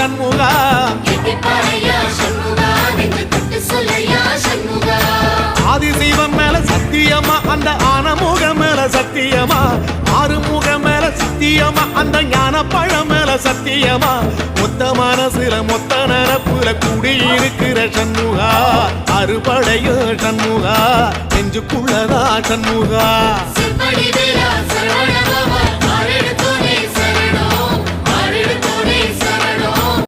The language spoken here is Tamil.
சண்முகா ஆதிசைவம் மேல சத்தியமா அந்த ஆனமுக மேல சத்தியமா ஆறுமுக மேல சத்தியமா அந்த ஞான பழம் மேல சத்தியமா மொத்த மனசுல மொத்த நரப்புல குடியிருக்கிற சண்முகா அறுபடையோ சண்முகா நெஞ்சுக்குள்ளதா சண்முகா